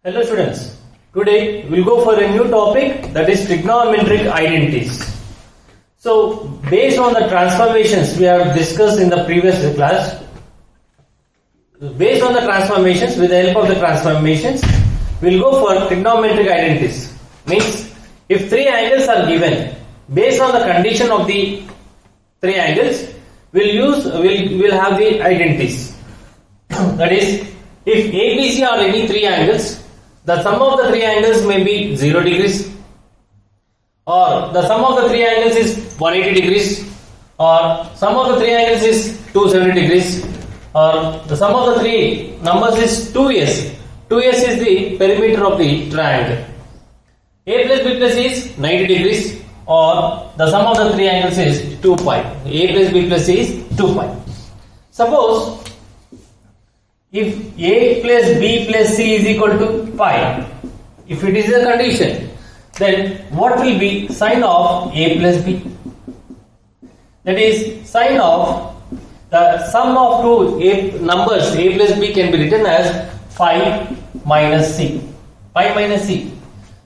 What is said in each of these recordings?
Hello students, today we'll go for a new topic, that is trigonometric identities. So based on the transformations we have discussed in the previous class, based on the transformations, with the help of the transformations, we'll go for trigonometric identities. Means if three angles are given, based on the condition of the three angles, we'll have the identities. That is, if ABC are any three angles, the sum of the three angles may be 0 degrees, or the sum of the three angles is 180 degrees, or sum of the three angles is 270 degrees, or the sum of the three numbers is 2s. 2s is the perimeter of the triangle. A plus B plus C is 90 degrees, or the sum of the three angles is 2 pi. A plus B plus C is 2 pi. Suppose if A plus B plus C is equal to pi, if it is a condition, then what will be sine of A plus B? That is, sine of the sum of two numbers A plus B can be written as phi minus C. Pi minus C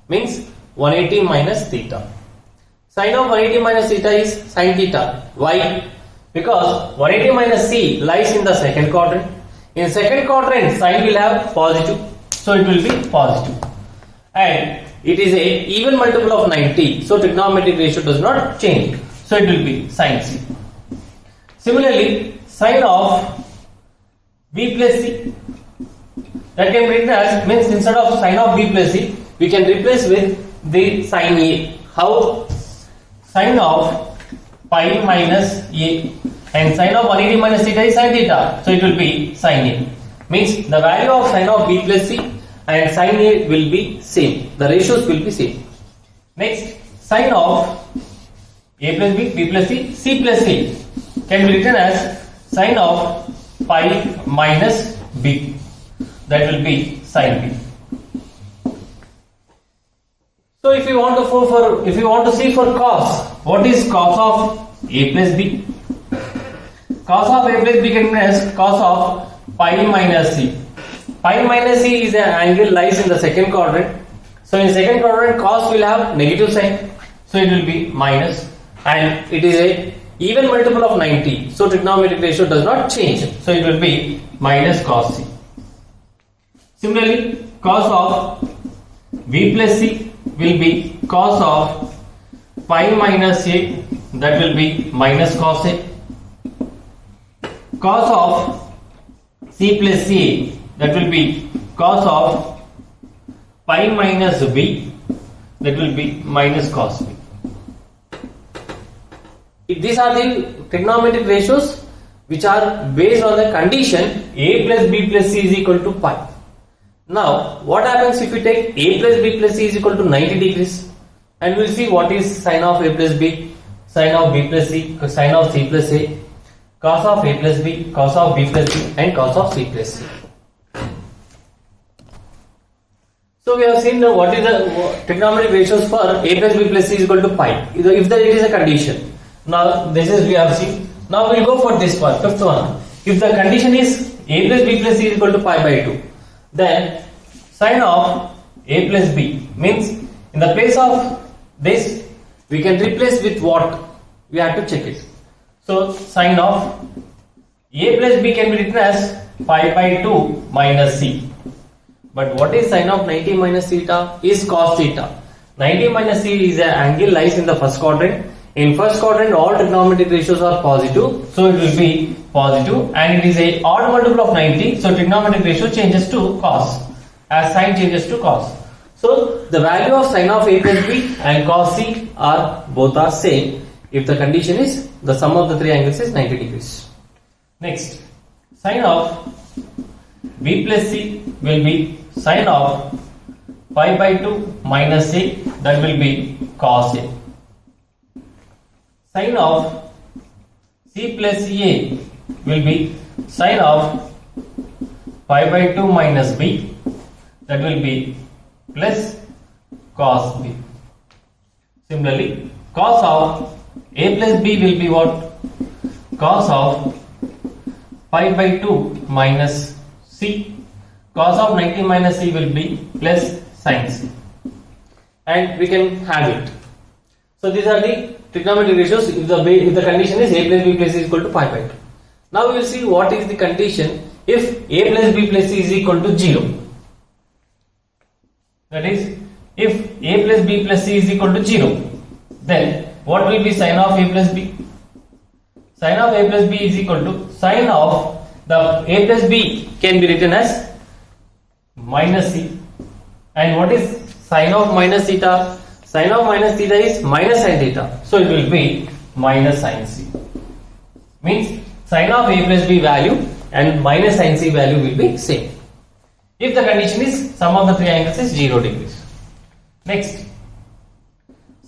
means 180 minus theta. Sine of 180 minus theta is sine theta. Why? Because 180 minus C lies in the second quadrant. In second quadrant, sine will have positive, so it will be positive. And it is a even multiple of 90, so trigonometric ratio does not change, so it will be sine C. Similarly, sine of B plus C, that can be written as, means instead of sine of B plus C, we can replace with the sine A. How? Sine of pi minus A, and sine of 180 minus theta is sine theta, so it will be sine A. Means the value of sine of B plus C and sine A will be same. The ratios will be same. Next, sine of A plus B plus C plus C can be written as sine of pi minus B. That will be sine B. So if you want to see for cos, what is cos of A plus B? Cos of A plus B can be as cos of pi minus C. Pi minus C is an angle lies in the second quadrant. So in second quadrant, cos will have negative sign, so it will be minus, and it is a even multiple of 90, so trigonometric ratio does not change, so it will be minus cos C. Similarly, cos of B plus C will be cos of pi minus A, that will be minus cos A. Cos of C plus C, that will be cos of pi minus B, that will be minus cos B. These are the trigonometric ratios which are based on the condition A plus B plus C is equal to pi. Now what happens if we take A plus B plus C is equal to 90 degrees, and we will see what is sine of A plus B, sine of B plus C, sine of C plus A, cos of A plus B, cos of B plus C, and cos of C plus C. So we have seen what is the trigonometric ratios for A plus B plus C is equal to pi, if it is a condition. Now this is we have seen. Now we will go for this one, fifth one. If the condition is A plus B plus C is equal to pi by 2, then sine of A plus B means in the place of this we can replace with what? We have to check it. So sine of A plus B can be written as pi by 2 minus C. But what is sine of 90 minus theta? Is cos theta. 90 minus C is an angle lies in the first quadrant. In first quadrant, all trigonometric ratios are positive, so it will be positive, and it is a odd multiple of 90, so trigonometric ratio changes to cos, as sine changes to cos. So the value of sine of A plus B and cos C are both are same if the condition is the sum of the three angles is 90 degrees. Next, sine of B plus C will be sine of pi by 2 minus A, that will be cos A. Sine of C plus A will be sine of pi by 2 minus B, that will be plus cos B. Similarly, cos of A plus B will be what? Cos of pi by 2 minus C, cos of 90 minus c will be plus sin c, and we can have it. So these are the trigonometric ratios if the condition is a plus b plus c is equal to pi by 2. Now we will see what is the condition if a plus b plus c is equal to 0. That is, if a plus b plus c is equal to 0, then what will be sin of a plus b? Sin of a plus b is equal to sin of the a plus b can be written as minus c. And what is sin of minus theta? Sin of minus theta is minus sin theta. So it will be minus sin c. Means sin of a plus b value and minus sin c value will be same if the condition is sum of the three angles is 0 degrees. Next,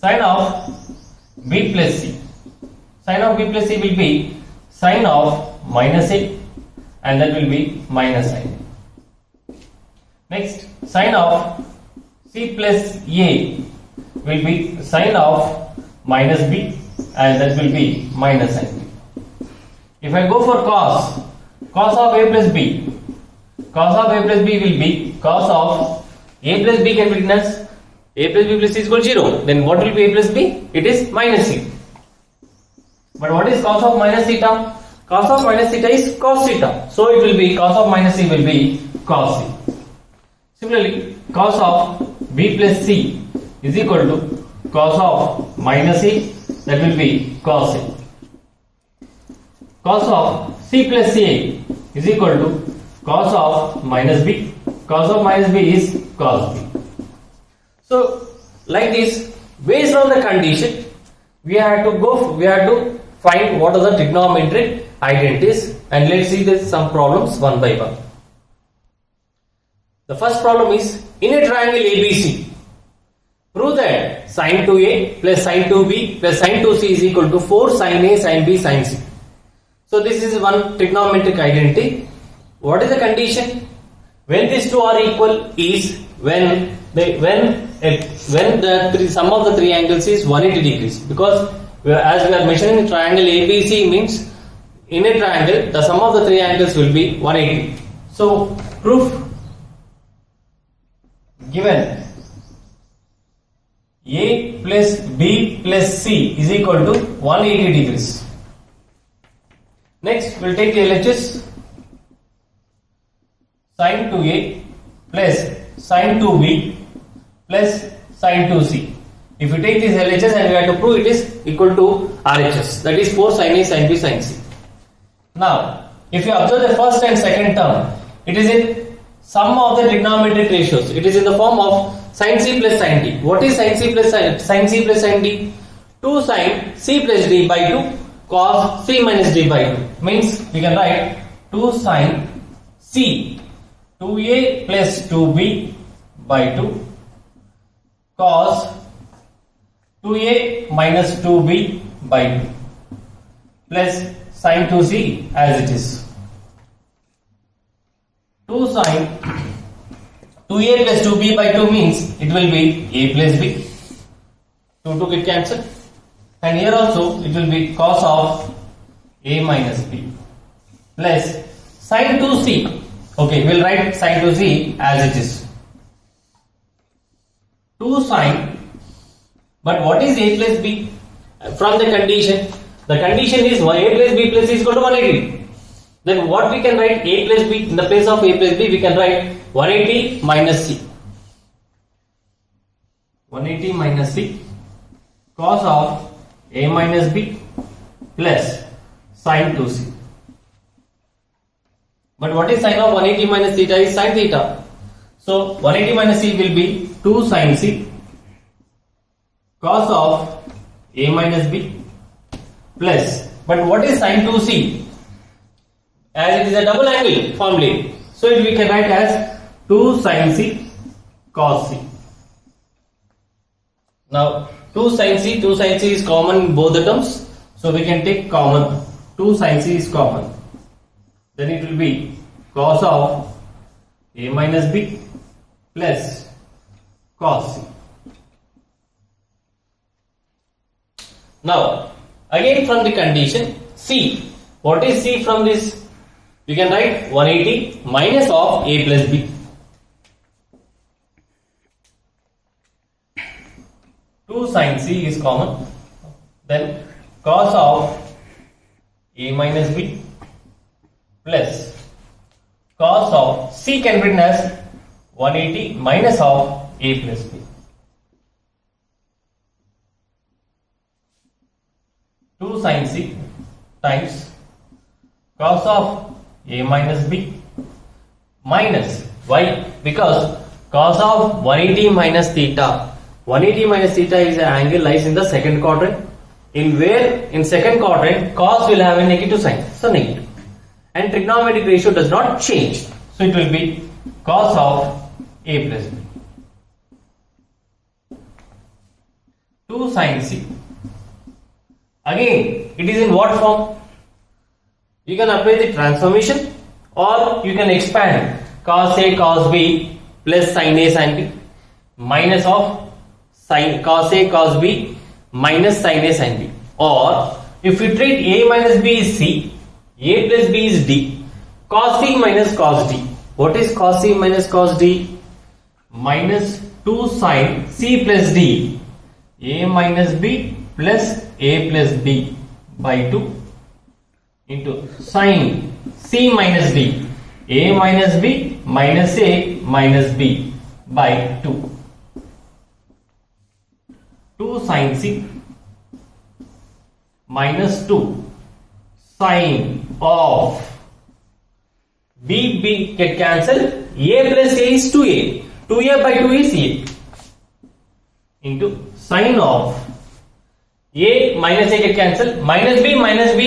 sin of b plus c. Sin of b plus c will be sin of minus a, and that will be minus sin. Next, sin of c plus a will be sin of minus b, and that will be minus sin. If I go for cos of a plus b, cos of a plus b will be cos of a plus b can be written as a plus b plus c is equal to 0. Then what will be a plus b? It is minus c. But what is cos of minus theta? Cos of minus theta is cos theta. So it will be cos of minus c will be cos c. Similarly, cos of b plus c is equal to cos of minus c, that will be cos a. Cos of c plus a is equal to cos of minus b. Cos of minus b is cos b. So like this, based on the condition, we have to find what are the trigonometric identities, and let's see this some problems one by one. The first problem is, in a triangle ABC, prove that sin 2a plus sin 2b plus sin 2c is equal to 4 sin a sin b sin c. So this is one trigonometric identity. What is the condition? When these two are equal is when the sum of the three angles is 180 degrees, because as we are measuring triangle ABC means in a triangle the sum of the three angles will be 180. So proof: given A plus B plus C is equal to 180 degrees. Next, we'll take the LHS. Sin 2A plus sin 2B plus sin 2C. If you take this LHS and we have to prove it is equal to RHS, that is 4 sin A sin B sin C. Now, if you observe the first and second term, it is in sum of the trigonometric ratios. It is in the form of sin C plus sin D. What is sin C plus sin D? 2 sin C plus D by 2 cos C minus D by 2. Means we can write 2 sin C 2A plus 2B by 2 cos 2A minus 2B by 2 plus sin 2C as it is. 2 sin 2A plus 2B by 2 means it will be A plus B. 2 get cancelled. And here also it will be cos of A minus B plus sin 2C. Okay, we'll write sin 2C as it is. 2 sin, but what is A plus B? From the condition is A plus B plus C is equal to 180. Then what we can write? A plus B, in the place of A plus B we can write 180 minus C. 180 minus C cos of A minus B plus sin 2C. But what is sin of 180 minus theta is sin theta. So 180 minus C will be 2 sin C cos of A minus B plus, but what is sin 2C? As it is a double angle formula, so we can write as 2 sin C cos C. Now 2 sin C is common in both the terms, so we can take common. 2 sin C is common. Then it will be cos of A minus B plus cos C. Now again from the condition C, what is C from this? We can write 180 minus of A plus B. 2 sin c is common. Then cos of a minus b plus cos of c can be written as 180 minus of a plus b. 2 sin c times cos of a minus b minus why? Because cos of 180 minus theta. 180 minus theta is an angle lies in the second quadrant. In second quadrant, cos will have a negative sign, so negative. And trigonometric ratio does not change, so it will be cos of a plus b. 2 sin c. Again, it is in what form? You can apply the transformation or you can expand cos a cos b plus sin a sin b minus of sin cos a cos b minus sin a sin b. Or if we treat a minus b is c, a plus b is d, cos c minus cos d. What is cos c minus cos d? Minus 2 sin c plus d, a minus b plus a plus b by 2 into sin c minus d, a minus b minus a minus b by 2. 2 sin c minus 2 sin of b get cancelled, a plus a is 2a, 2a by 2 is a into sin of a minus a get cancelled, minus b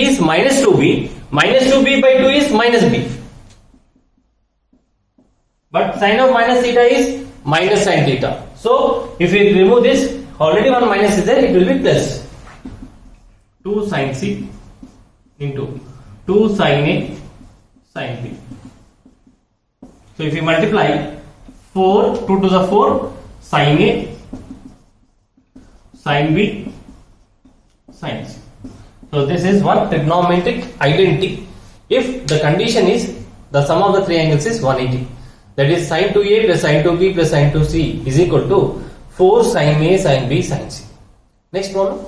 is minus 2b, minus 2b by 2 is minus b. But sin of minus theta is minus sin theta. So if we remove this, already one minus is there, it will be plus 2 sin c into 2 sin a sin b. So if you multiply 4, 2 to the 4, sin a sin b sin c. So this is one trigonometric identity if the condition is the sum of the three angles is 180. That is sin 2a plus sin 2b plus sin 2c is equal to 4 sin a sin b sin c. Next problem.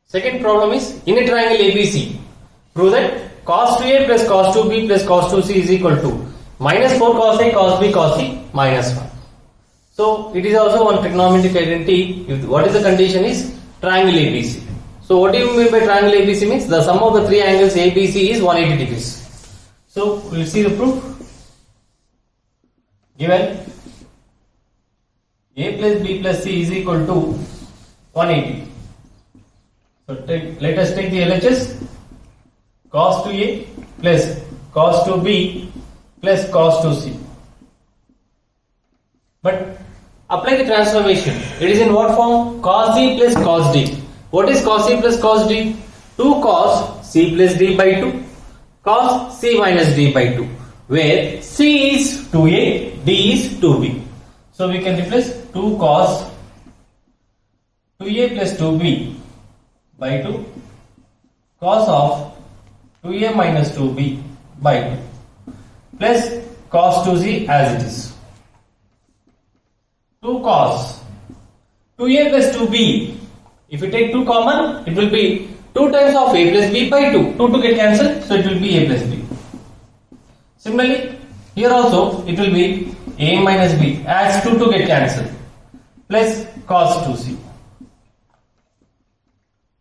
Second problem is in a triangle ABC, prove that cos 2a plus cos 2b plus cos 2c is equal to minus 4 cos a cos b cos c minus 1. So it is also one trigonometric identity. What is the condition is triangle ABC. So what do you mean by triangle ABC means the sum of the three angles ABC is 180 degrees. So we will see the proof. Given a plus b plus c is equal to 180. So let us take the LHS. Cos 2a plus cos 2b plus cos 2c. But apply the transformation. It is in what form? Cos c plus cos d. What is cos c plus cos d? 2 cos c plus d by 2 cos c minus d by 2, where c is 2a, d is 2b. So we can replace 2 cos 2a plus 2b by 2 cos of 2a minus 2b by 2 plus cos 2c as it is. 2 cos 2a plus 2b, if you take 2 common, it will be 2 times of a plus b by 2. 2 to get cancelled, so it will be a plus b. Similarly, here also it will be a minus b as 2 to get cancelled plus cos 2c.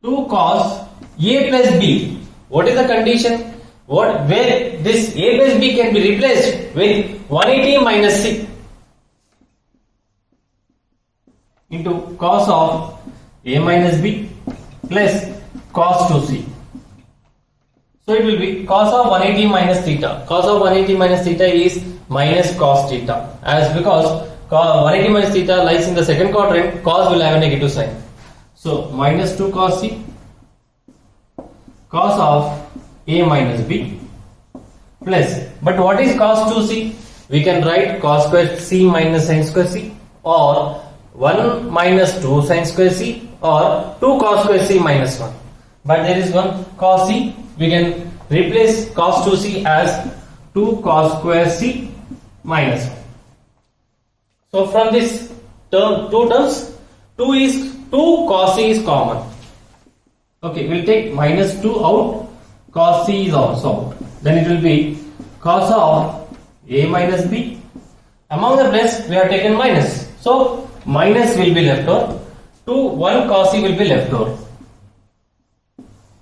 2 cos a plus b. What is the condition? Where this a plus b can be replaced with 180 minus c into cos of a minus b plus cos 2c. So it will be cos of 180 minus theta. Cos of 180 minus theta is minus cos theta. As because 180 minus theta lies in the second quadrant, cos will have a negative sign. So minus 2 cos c cos of a minus b plus, but what is cos 2c? We can write cos square c minus sin square c, or 1 minus 2 sin square c, or 2 cos square c minus 1. But there is one cos c, we can replace cos 2c as 2 cos square c minus 1. So from this term, two terms, 2 cos C is common. Okay, we'll take minus 2 out, cos C is also out. Then it will be cos of A minus B. Among the plus, we have taken minus. So, minus will be left over. 1 cos C will be left over.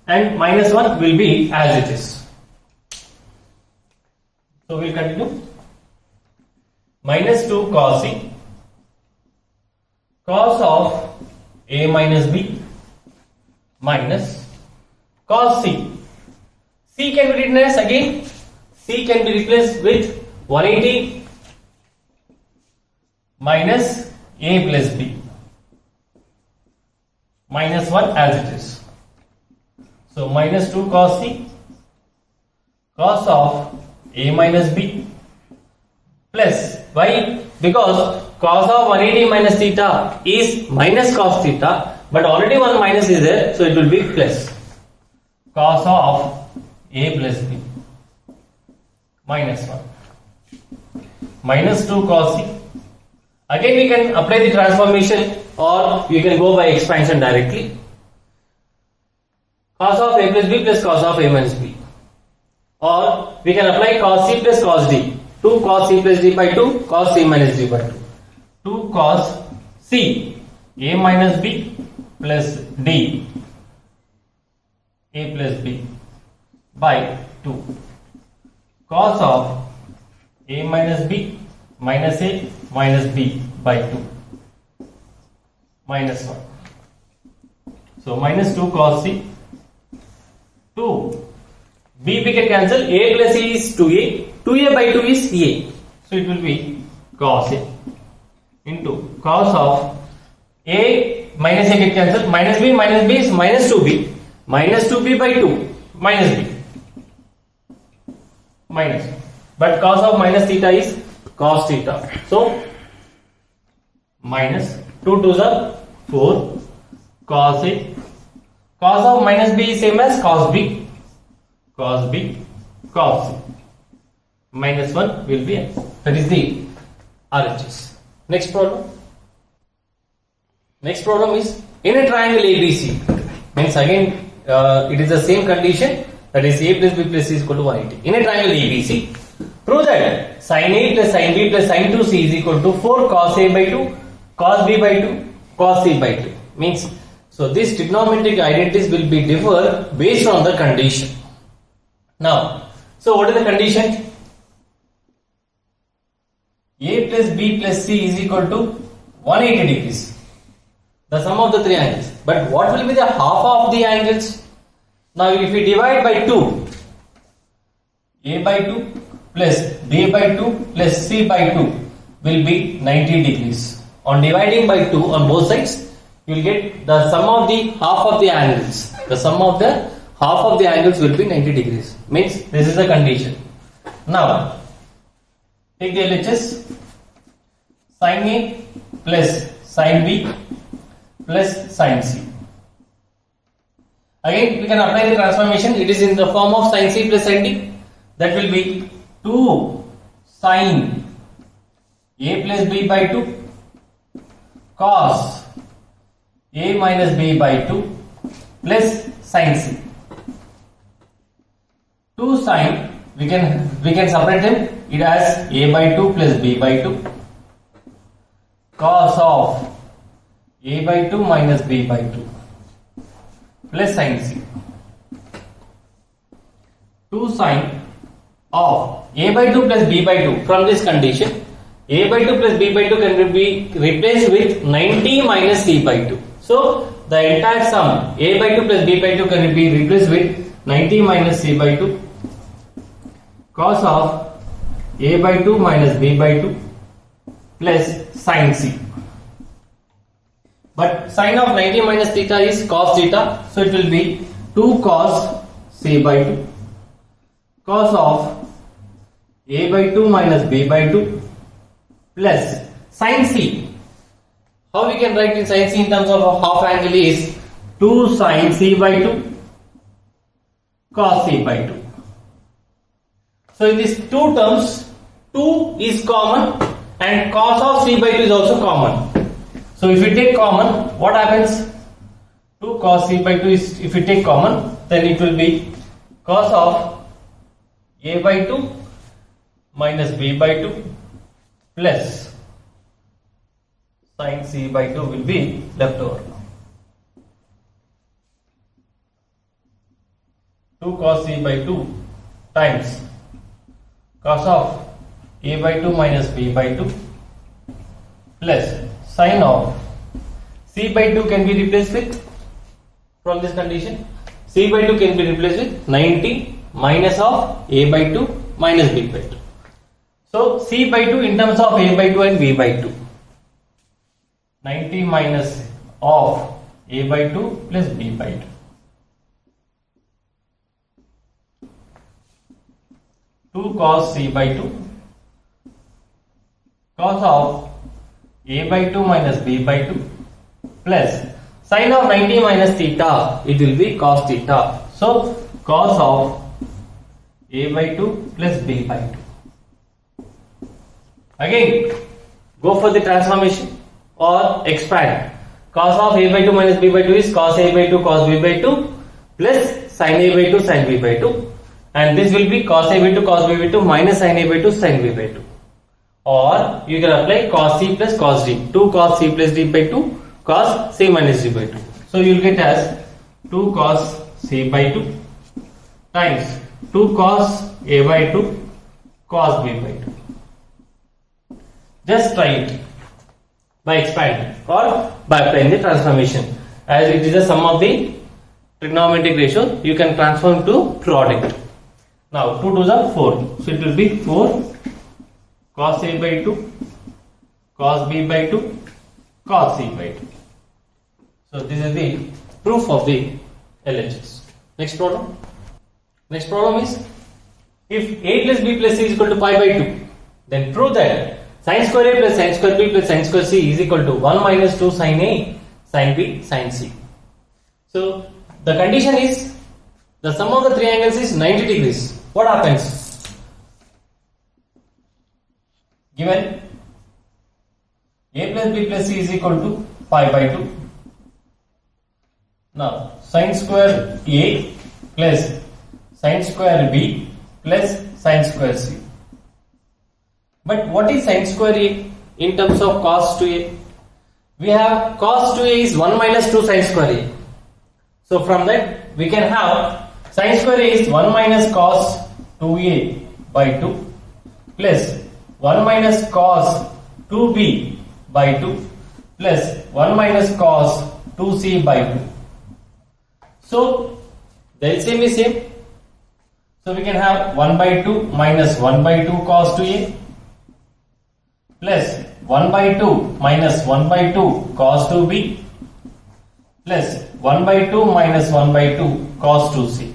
And minus 1 will be as it is. So, we'll continue. Minus 2 cos C. Cos of A minus B minus cos C. C can be written as again, C can be replaced with 180 minus A plus B minus 1 as it is. So minus 2 cos C, cos of A minus B plus, why? Because cos of 180 minus theta is minus cos theta, but already one minus is there, so it will be plus cos of A plus B minus 1 minus 2 cos C. Again we can apply the transformation or you can go by expansion directly. Cos of A plus B plus cos of A minus B, or we can apply cos C plus cos D. 2 cos C plus D by 2 cos C minus D by 2. 2 cos C A minus B plus D A plus B by 2 cos of A minus B minus A minus B by 2 minus 1. So minus 2 cos C, 2 B we can cancel, A plus A is 2A, 2A by 2 is A, so it will be cos A into cos of A minus A get cancelled, minus B is minus 2B, minus 2B by 2 minus B minus, but cos of minus theta is cos theta, so minus 2 2s are 4 cos A, cos of minus B is same as cos B, cos B cos C, minus 1 will be X. That is the RHS. Next problem. Next problem is in a triangle ABC. Means again it is the same condition, that is A plus B plus C is equal to 180. In a triangle ABC, prove that sin A plus sin B plus sin 2C is equal to 4 cos A by 2 cos B by 2 cos C by 2. Means, so these trigonometric identities will be differ based on the condition. Now, so what is the condition? A plus B plus C is equal to 180 degrees. The sum of the three angles. But what will be the half of the angles? Now if we divide by 2, A by 2 plus B by 2 plus C by 2 will be 90 degrees. On dividing by 2 on both sides, you will get the sum of the half of the angles. The sum of the half of the angles will be 90 degrees. Means this is the condition. Now, take the LHS. Sin A plus sin B plus sin C. Again, we can apply the transformation. It is in the form of sin C plus sin D. That will be 2 sin A plus B by 2 cos A minus B by 2 plus sin C. 2 sin, we can separate them. It has A by 2 plus B by 2 cos of A by 2 minus B by 2 plus sin C. 2 sin of A by 2 plus B by 2. From this condition, A by 2 plus B by 2 can be replaced with 90 minus C by 2. So the entire sum A by 2 plus B by 2 can be replaced with 90 minus C by 2 cos of A by 2 minus B by 2 plus sin C. But sin of 90 minus theta is cos theta, so it will be 2 cos C by 2 cos of A by 2 minus B by 2 plus sin C. How we can write in sin C in terms of a half angle is 2 sin C by 2 cos C by 2. So in these two terms, 2 is common and cos of C by 2 is also common. So if you take common, what happens? 2 cos c by 2 is, if you take common, then it will be cos of a by 2 minus b by 2 plus sin c by 2 will be left over. 2 cos c by 2 times cos of a by 2 minus b by 2 plus sin of c by 2 can be replaced with, from this condition, c by 2 can be replaced with 90 minus of a by 2 minus b by 2. So c by 2 in terms of a by 2 and b by 2. 90 minus of a by 2 plus b by 2. Two cos c by 2 cos of a by 2 minus b by 2 plus sin of 90 minus theta, it will be cos theta. So cos of a by 2 plus b by 2. Again go for the transformation or expand. Cos of a by 2 minus b by 2 is cos a by 2 cos b by 2 plus sin a by 2 sin b by 2, and this will be cos a by 2 cos b by 2 minus sin a by 2 sin b by 2. Or you can apply cos c plus cos d, 2 cos c plus d by 2 cos c minus d by 2. So you will get as 2 cos c by 2 times 2 cos a by 2 cos b by 2. Just try it by expanding or by applying the transformation. As it is a sum of the trigonometric ratio, you can transform to product. Now 2 to the 4, so it will be 4 cos a by 2 cos b by 2 cos c by 2. So this is the proof of the LHS. Next problem. Next problem is, if a plus b plus c is equal to pi by 2, then prove that sin square a plus sin square b plus sin square c is equal to 1 minus 2 sin a sin b sin c. So the condition is the sum of the three angles is 90 degrees. What happens? Given a plus b plus c is equal to pi by 2. Now sin square a plus sin square b plus sin square c. But what is sin square a in terms of cos 2a? We have cos 2a is 1 minus 2 sin square a. So from that we can have sin square a is 1 minus cos 2a by 2 plus 1 minus cos 2b by 2 plus 1 minus cos 2c by 2. So the LCM is same. So we can have 1 by 2 minus 1 by 2 cos 2a plus 1 by 2 minus 1 by 2 cos 2b plus 1 by 2 minus 1 by 2 cos 2c.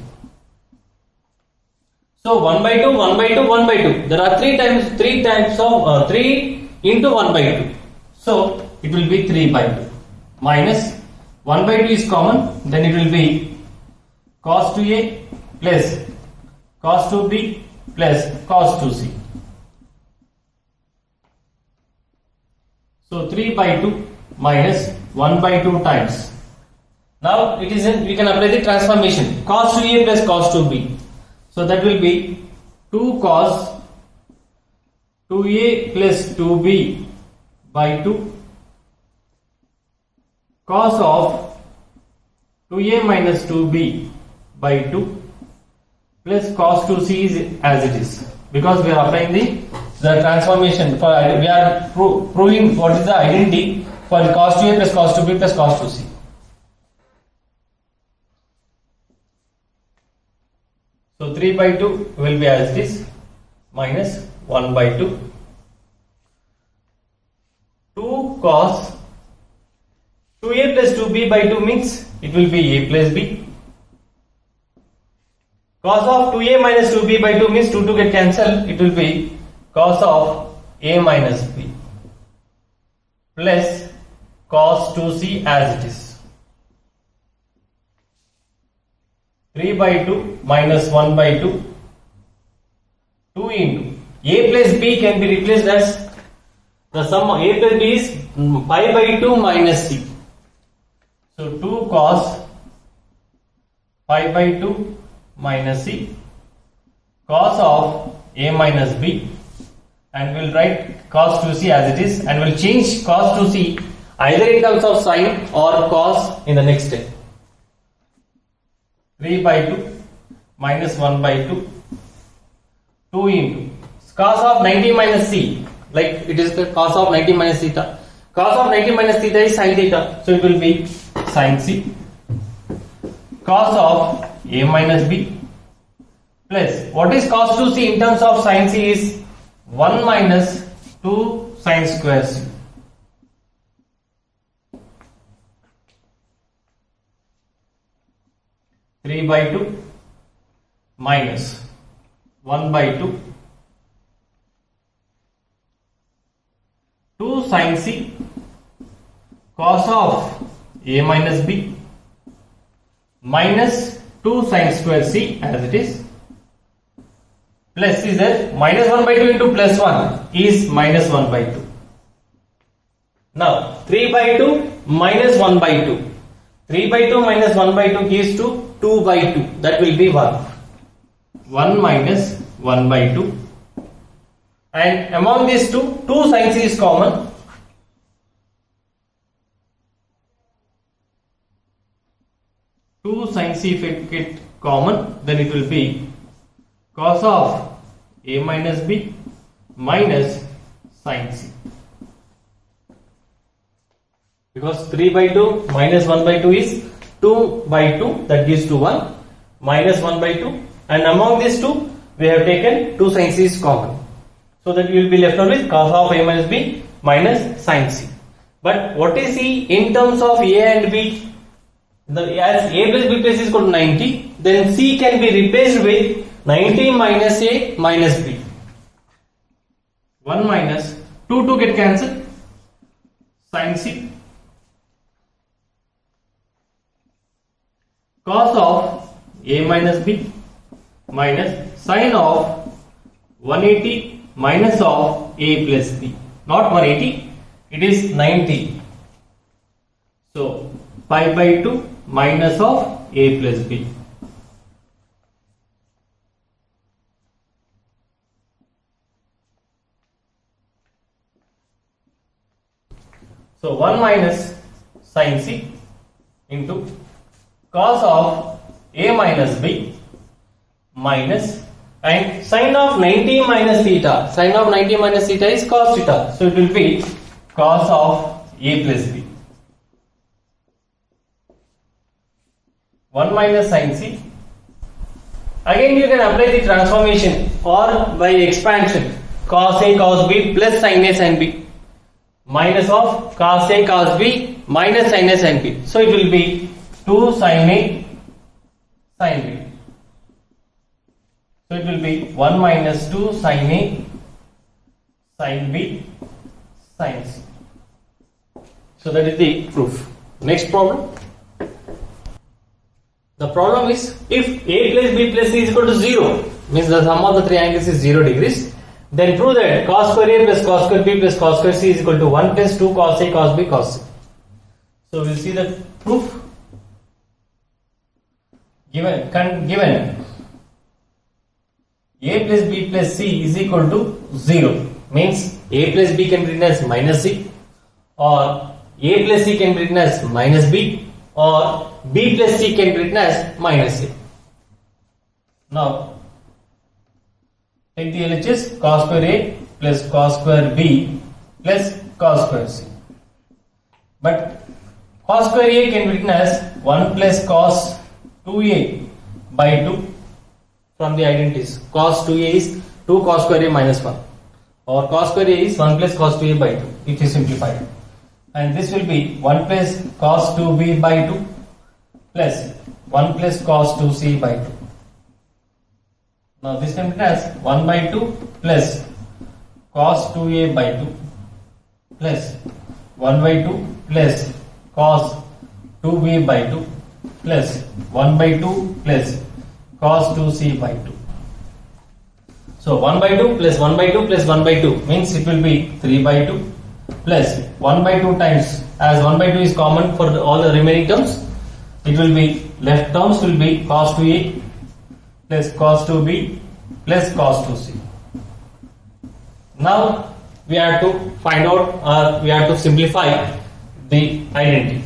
So 1 by 2, 1 by 2, 1 by 2. There are 3 times of 3 into 1 by 2. So it will be 3 by 2 minus 1 by 2 is common, then it will be cos 2a plus cos 2b plus cos 2c. So 3 by 2 minus 1 by 2 times. Now it is we can apply the transformation cos 2a plus cos 2b. So that will be 2 cos 2a plus 2b by 2 cos of 2a minus 2b by 2 plus cos 2c is as it is, because we are applying the transformation for, we are proving what is the identity for cos 2a plus cos 2b plus cos 2c. So 3 by 2 will be as it is minus 1 by 2. 2 cos 2a plus 2b by 2 means it will be a plus b. Cos of 2a minus 2b by 2 means 2 get cancelled. It will be cos of a minus b plus cos 2c as it is. 3 by 2 minus 1 by 2. 2 into a plus b can be replaced as The sum of a plus b is pi by 2 minus c. So 2 cos pi by 2 minus c, cos of a minus b, and we'll write cos 2c as it is, and we'll change cos 2c either in terms of sine or cos in the next step. 3 by 2 minus 1 by 2, 2 into cos of 90 minus c, like it is the cos of 90 minus theta. Cos of 90 minus theta is sin theta, so it will be sin c. Cos of a minus b plus, what is cos 2c in terms of sin c is 1 minus 2 sin square c. Three by 2 minus 1 by 2, 2 sin c, cos of a minus b minus 2 sin square c as it is, plus is there minus 1 by 2 into plus 1 is minus 1 by 2. Now 3 by 2 minus 1 by 2. 3 by 2 minus 1 by 2 gives to 2 by 2. That will be 1. 1 minus 1 by 2. And among these two, 2 sin c is common. Sin c if it get common, then it will be cos of a minus b minus sin c. Because 3 by 2 minus 1 by 2 is 2 by 2, that gives to 1, minus 1 by 2, and among these two we have taken 2 sin c is common, so that you will be left out with cos of a minus b minus sin c. But what is c in terms of a and b? As a plus b plus is equal to 90, then c can be replaced with 90 minus a minus b. 1 minus 2 get cancelled, sin c, cos of a minus b minus sin of 180 minus of a plus b. Not 180, it is 90. So pi by 2 minus of a plus b. So 1 minus sin c into cos of a minus b minus, and sin of 90 minus theta. Sin of 90 minus theta is cos theta, so it will be cos of a plus b. 1 minus sin c. Again you can apply the transformation or by expansion, cos a cos b plus sin a sin b minus of cos a cos b minus sin a sin b. So it will be 2 sin a sin b. So it will be 1 minus 2 sin a sin b sin c. So that is the proof. Next problem. The problem is, if a plus b plus c is equal to 0, means the sum of the three angles is 0 degrees, then prove that cos square a plus cos square b plus cos square c is equal to 1 plus 2 cos a cos b cos c. So we will see the proof. Given a plus b plus c is equal to 0, means a plus b can be written as minus c, or a plus c can be written as minus b, or b plus c can be written as minus a. Now take the LHS, cos square a plus cos square b plus cos square c. But cos square a can be written as 1 plus cos 2a by 2 from the identities. Cos 2a is 2 cos square a minus 1, or cos square a is 1 plus cos 2a by 2 if you simplify it. And this will be 1 plus cos 2b by 2 plus 1 plus cos 2c by 2. Now this can be as 1 by 2 plus cos 2a by 2 plus 1 by 2 plus cos 2b by 2 plus 1 by 2 plus cos 2c by 2. So 1 by 2 plus 1 by 2 plus 1 by 2 means it will be 3 by 2 plus 1 by 2 times, as 1 by 2 is common for all the remaining terms, it will be left terms will be cos 2a plus cos 2b plus cos 2c. Now we have to find out, we have to simplify the identity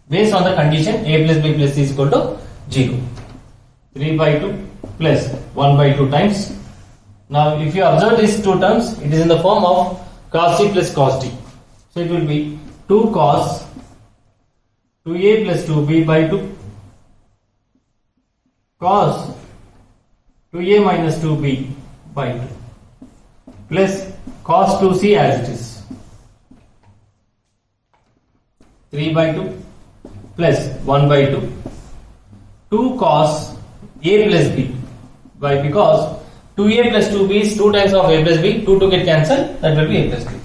based on the condition a plus b plus c is equal to 0. 3 by 2 plus 1 by 2 times. Now if you observe these two terms, it is in the form of cos c plus cos d. So it will be 2 cos 2a plus 2b by 2 cos 2a minus 2b by 2 plus cos 2c as it is 3 by 2 plus 1 by 2 2 cos a plus b by, because 2a plus 2b is 2 times of a plus b, 2 to get cancelled, that will be a plus b,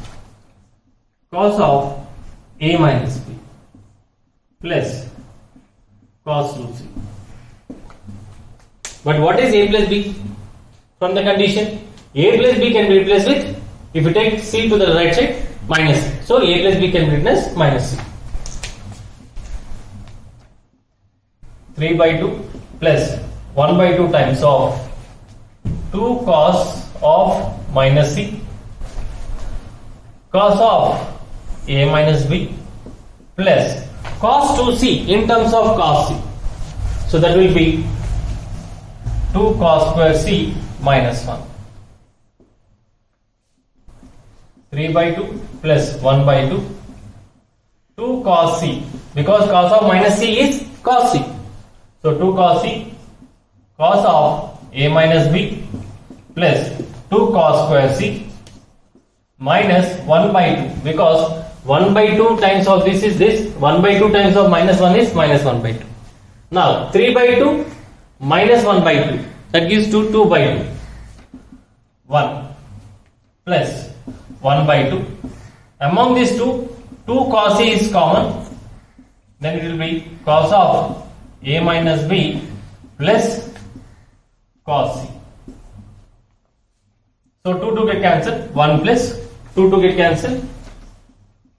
cos of a minus b plus cos 2c. But what is a plus b? From the condition, a plus b can be replaced with, if you take c to the right side, minus c. So a plus b can be written as minus c. 3 by 2 plus 1 by 2 times of 2 cos of minus c cos of a minus b plus cos 2c in terms of cos c. So that will be 2 cos square c minus 1. 3 by 2 plus 1 by 2 2 cos c, because cos of minus c is cos c. So 2 cos c cos of a minus b plus 2 cos square c minus 1 by 2, because 1 by 2 times of this is this, 1 by 2 times of minus 1 is minus 1 by 2. Now 3 by 2 minus 1 by 2, that gives 2 by 2, 1 plus 1 by 2. Among these two, 2 cos c is common, then it will be cos of a minus b plus cos c. So 2 to get cancelled, 1 plus 2 to get cancelled,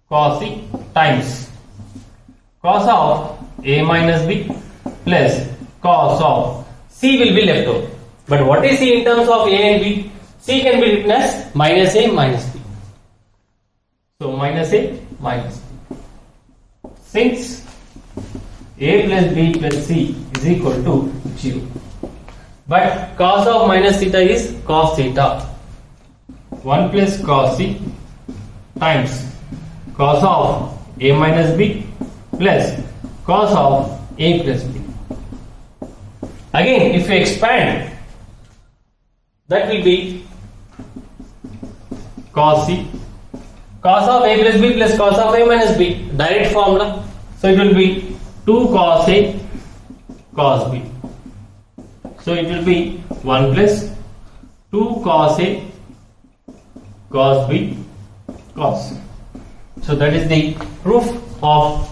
cos c times cos of a minus b plus cos of c will be left over. But what is c in terms of a and b? C can be written as minus a minus b. So minus a minus b. Since a plus b plus c is equal to 0. But cos of minus theta is cos theta. 1 plus cos c times cos of a minus b plus cos of a plus b. Again, if you expand, that will be cos c, cos of a plus b plus cos of a minus b, direct formula. So it will be 2 cos a cos b. So it will be 1 plus 2 cos a cos b cos c. So that is the proof of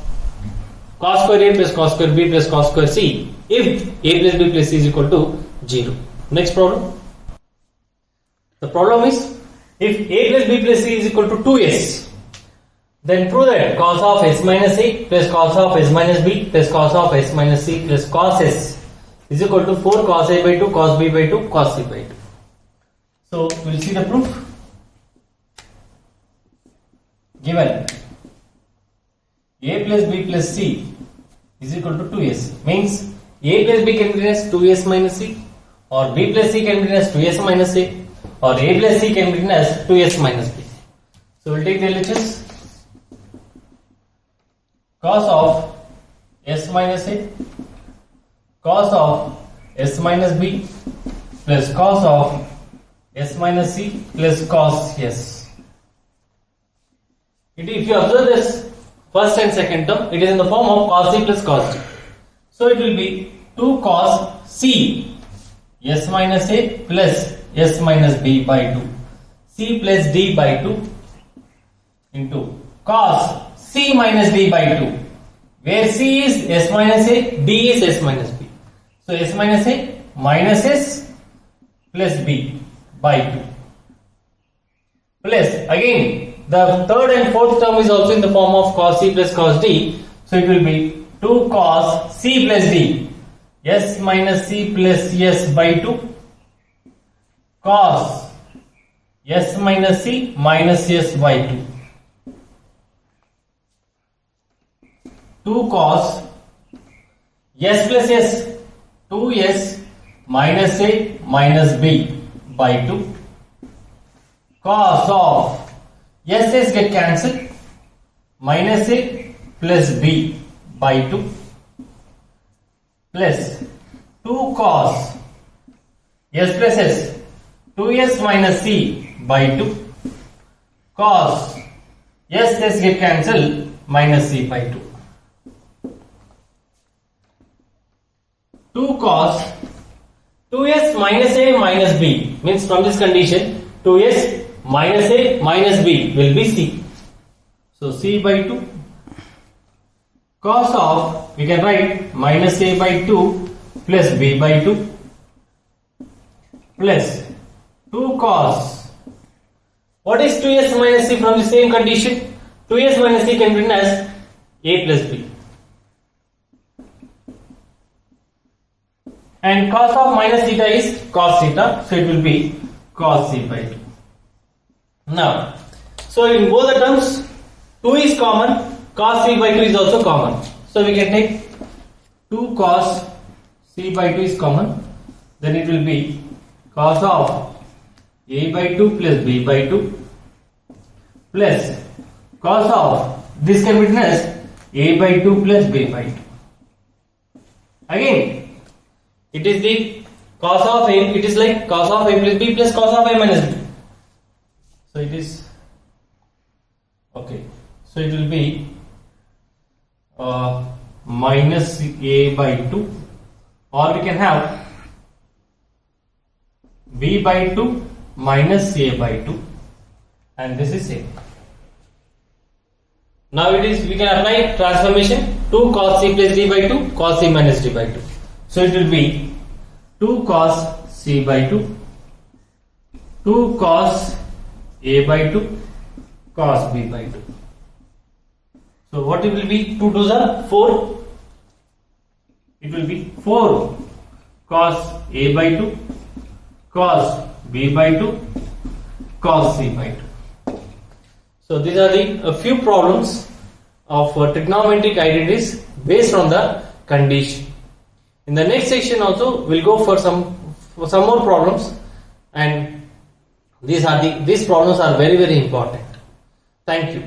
cos square a plus cos square b plus cos square c if a plus b plus c is equal to 0. Next problem. The problem is, if a plus b plus c is equal to 2s, then prove that cos of s minus a plus cos of s minus b plus cos of s minus c plus cos s is equal to 4 cos a by 2 cos b by 2 cos c by 2. So we will see the proof. Given a plus b plus c is equal to 2s, means a plus b can be written as 2s minus c, or b plus c can be written as 2s minus a, or a plus c can be written as 2s minus b. So we will take the LHS. Cos of s minus a cos of s minus b plus cos of s minus c plus cos s. If you observe this first and second term, it is in the form of cos c plus cos d. So it will be 2 cos c s minus a plus s minus b by 2 c plus d by 2 into cos c minus d by 2, where c is s minus a, d is s minus b. So s minus a minus s plus b by 2 plus again the third and fourth term is also in the form of cos C plus cos D. So it will be 2 cos C plus D. S minus C plus S by 2. Cos S minus C minus S by 2. 2 cos S plus S, 2S minus A minus B by 2. Cos of S get cancelled, minus A plus B by 2 plus 2 cos S plus S, 2S minus C by 2. Cos S get cancelled, minus C by 2. 2 cos 2S minus A minus B means from this condition 2S minus A minus B will be C. So C by 2. Cos of, we can write minus A by 2 plus B by 2 plus 2 cos. What is 2S minus C from the same condition? 2S minus C can be written as A plus B. And cos of minus theta is cos theta, so it will be cos C by 2. Now, so in both the terms, 2 is common, cos C by 2 is also common. So we can take 2 cos C by 2 is common, then it will be cos of A by 2 plus B by 2 plus cos of, this can be written as A by 2 plus B by 2. Again, it is the cos of A, it is like cos of A plus B plus cos of A minus B. So it is, okay, so it will be minus A by 2, or we can have B by 2 minus A by 2, and this is A. Now it is, we can apply transformation 2 cos C plus D by 2, cos C minus D by 2. So it will be 2 cos C by 2, 2 cos A by 2, cos B by 2. So what it will be? 2 2s are 4. It will be 4 cos A by 2, cos B by 2, cos C by 2. So these are the a few problems of trigonometric identities based on the condition. In the next section also we'll go for some more problems, and these problems are very important. Thank you.